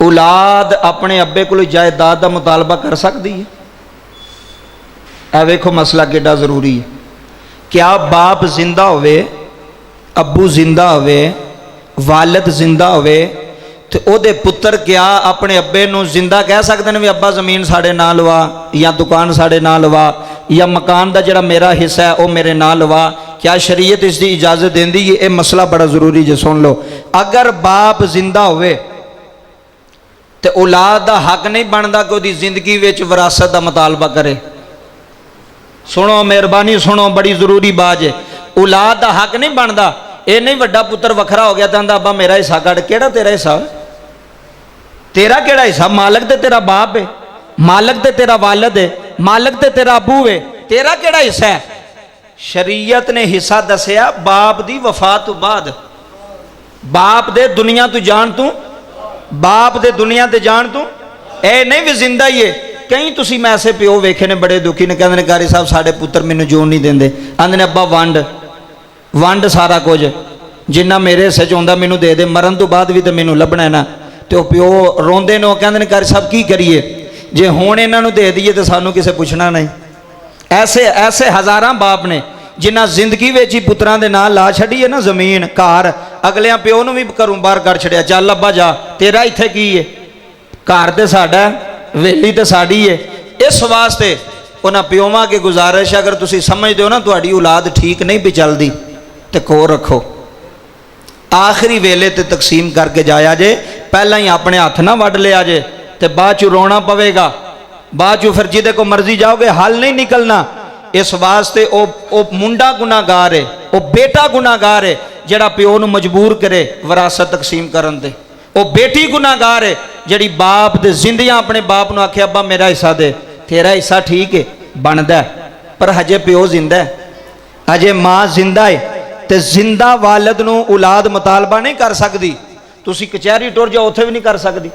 औलाद अपने अब्बे को जायदाद का मुतालबा कर सकती है? ए वेखो मसला कितना जरूरी है। क्या बाप जिंदा होवे, अब्बू जिंदा होवे, वालिद जिंदा होवे तो ओदे पुत्र क्या अपने अब्बे नूं जिंदा कह सकते हैं भी अब्बा जमीन साढ़े नाल लवा, या दुकान साढ़े नाल लवा, या मकान का जिहड़ा मेरा हिस्सा है वह मेरे नाल लवा? क्या शरीयत इसकी इजाजत देंदी है? ये मसला बड़ा जरूरी जो सुन लो। अगर बाप जिंदा होवे तो औलाद का हक नहीं बनता कि उसकी जिंदगी विच विरासत का मुतालबा करे। सुनो, मेहरबानी सुनो, बड़ी जरूरी बात है। औलाद का हक नहीं बनता। ये नहीं वड्डा पुत्र वखरा हो गया तो आंदा अब्बा मेरा हिस्सा कट। केड़ा तेरा हिस्सा? तेरा केड़ा हिस्सा? मालक ते तेरा बाप है, मालक ते तेरा वालिद है, मालक ते तेरा अबू है, तेरा केड़ा हिस्सा है? शरीयत ने हिस्सा दसिया बाप दी वफात तो बाद। बाप दे दुनिया तू जान तू, बाप दे दुनिया ते जान तू, ए नहीं भी जिंदा ही है। कई तुसी मैं ऐसे प्यो वेखे ने बड़े दुखी ने, कहते कारी साहब साढ़े पुत्र मैनू जोन नहीं देंदे। आंदे ने अब्बा वंड वंड सारा कुछ जिन्ना मेरे हिस्से च आउंदा मैनू दे दे, मरन तो बाद भी तो मैनू लभना है ना। तो प्यो रोंदे ने, कहते ने कारी साहब की करिए, जे हुण इन्हां नूं दे दईए तो सानू किसे पुछना नहीं। ऐसे ऐसे हज़ारां बाप ने जिन्हां जिंदगी विच ही पुत्रां दे नाल ला छड्डी है ना जमीन घर, अगलियां प्यो नूं भी घरों बाहर कर छड्डिया। चल अब्बा जा, तेरा इत्थे की है? घर ते साडा, वेली ते साडी है। इस वास्ते उन्हां प्योवां के गुजारिश, अगर तुसीं समझदे हो ना तुहाडी औलाद ठीक नहीं भी चलदी तो कोल रखो, आखिरी वेले ते तकसीम करके जाया जे। पहला ही अपने हथ ना वड लिया जे तो बाद चू रोना पवेगा, बाद चू फिर जिदे को मर्जी जाओगे हल नहीं निकलना। इस वास्ते ओ मुंडा गुनाहगार है, वो बेटा गुनाहगार है जिहड़ा प्यो नूं मजबूर करे विरासत तकसीम करन दे। वो बेटी गुनाहगार है जिहड़ी बाप दे जिंदियां अपने बाप नूं आखे अब्बा मेरा हिस्सा दे। तेरा हिस्सा ठीक है बनदा है, पर हजे प्यो जिंदा है, हजे मां जिंदा है। तो जिंदा वालिद नूं औलाद मुतालबा नहीं कर सकती। तुसी कचहरी टुर जाओ उत्थे भी नहीं कर सकती।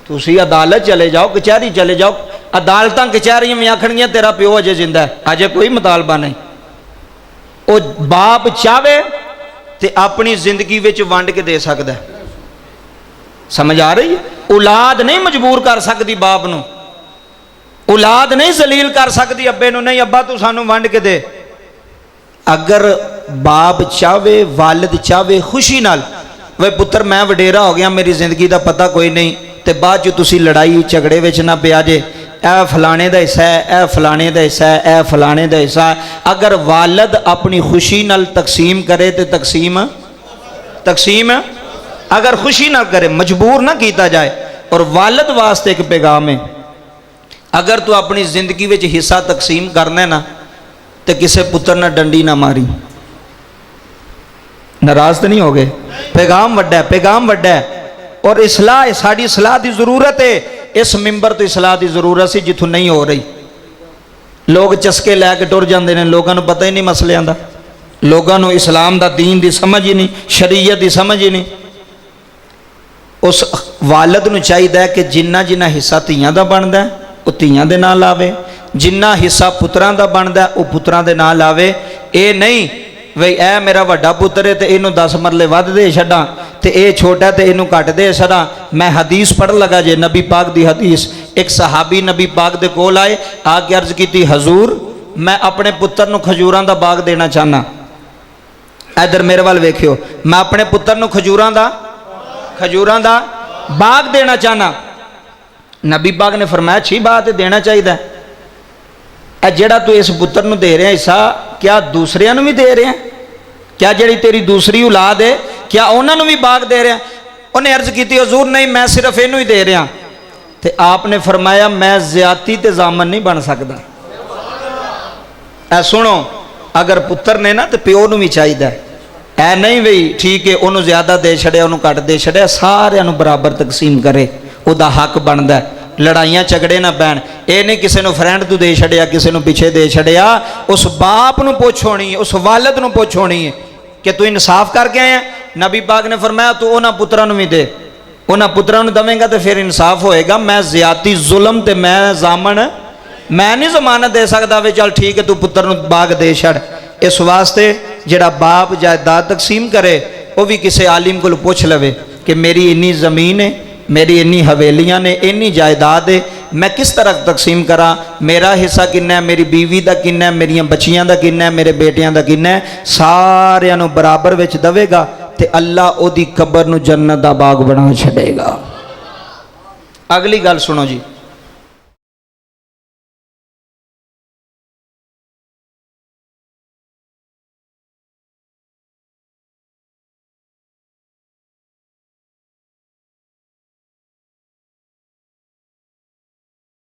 तुसी अदालत चले जाओ, कचहरी चले जाओ, अदालतां कचहरियां भी आखणगियां तेरा प्यो अजे जिंदा है, अजे कोई मुतालबा नहीं। वो बाप चाहे तो अपनी जिंदगी विच वंड के दे सकदा है। समझ आ रही है? औलाद नहीं मजबूर कर सकती बाप नूं, औलाद नहीं जलील कर सकती अब्बे नूं, नहीं अब्बा तू सानू वंड के दे। अगर बाप चाहे, वालिद चाहे खुशी नाल, वे पुत्र मैं वडेरा हो गया, मेरी जिंदगी का पता कोई नहीं, तो बाद जो तुसी लड़ाई झगड़े विच ना पिया जे, ए फलाने का हिस्सा है, ए फलाने का हिस्सा है, ए फलाने का हिस्सा है। अगर वालिद अपनी खुशी नाल तकसीम करे तो तकसीम अगर खुशी ना करे, मजबूर ना किया जाए। और वालिद वास्ते एक पैगाम है, अगर तू अपनी जिंदगी विच हिस्सा तकसीम करना है ना तो किसी पुत्र ने डंडी ना मारी। नाराज तो नहीं हो गए? पैगाम वड्डा है, पैगाम वड्डा है। और इसलाह, साड़ी सलाह की जरूरत है। इस मिंबर तो इसलाह की जरूरत सी जिथों नहीं हो रही। लोग चस्के लैके टुर जाते हैं, लोगों को पता ही नहीं मसलियां दा, लोगों को इस्लाम का दीन की समझ ही नहीं, शरीयत की समझ ही नहीं। उस वालिद नूं चाहिए कि जिन्ना जिन्ना हिस्सा धीआं दा बनदा है वो धीआं दे नाल लावे, जिन्ना हिस्सा पुत्रां दा बनदा है वो पुत्रां दे नाल लावे। ये नहीं वही ए मेरा वड्डा पुत्र है तो इनू 10 मरले वध दे छड्डां ते ए छोटा तो इनू घट दे छड्डां। मैं हदीस पढ़ लगा जे, नबी पाक दी हदीस। एक सहाबी नबी पाक दे कोल आए, आके अर्ज की हजूर मैं अपने पुत्र नूं खजूरां दा बाग देना चाहना। इधर मेरे वाल वेखियो, मैं अपने पुत्र नूं खजूरां दा बाग देना चाहना। नबी पाक ने फरमाया अच्छी बात है, देना चाहिए। जेड़ा तू इस पुत्र नूं दे रहा हिस्सा, क्या दूसरियां नूं भी दे रहे हैं? क्या जेड़ी तेरी दूसरी औलाद है क्या उन्हां नूं भी बाग दे रहा? उन्हें अर्ज की हजूर नहीं, मैं सिर्फ इनू ही दे रहा। तो आपने फरमाया मैं ज्यादती ते जामन नहीं बन सकता। ऐ सुनो, अगर पुत्र ने ना तो प्यो नूं भी चाहिए। ऐ नहीं बई ठीक है उन्होंने ज्यादा दे छड़िया, उन्होंने घट दे छड़िया, सारिਆਂ ਨੂੰ बराबर तकसीम करे, ਉਹਦਾ हक बनता है। लड़ाइयां झगड़े ना पैण। ये नहीं किसी को फ्रेंड तू दे छड़िया, किसी को पिछे दे छड़िया। उस बाप नूं पुछ होनी है, उस वालिद नूं पुछ होनी है कि तू इंसाफ करके आया। नबी पाक ने फरमाया तू उन्हां पुत्रां नूं भी दे, उन्हां पुत्रां नूं देवेंगा तो फिर इंसाफ होएगा। मैं ज्यादती जुल्म ते मैं जामन मैं नहीं जमानत दे सकता वे चल ठीक है तू पुत्र नूं बाग दे छड़। इस वास्ते जिहड़ा बाप जायदाद तकसीम करे वो भी किसी आलिम को पुछ लवे कि मेरी इन्नी ज़मीन है, میری انی حویلیاں نے انی جائیداد ہے میں کس طرح تقسیم کراں میرا حصہ کنا ہے میری بیوی دا کنا ہے میریاں بچیاں دا کنا ہے میرے بیٹیاں دا کنا ہے سارے نو برابر وچ دے گا تے اللہ او دی قبر نو جنت دا باغ بنا چھڑے گا۔ اگلی گل سنو جی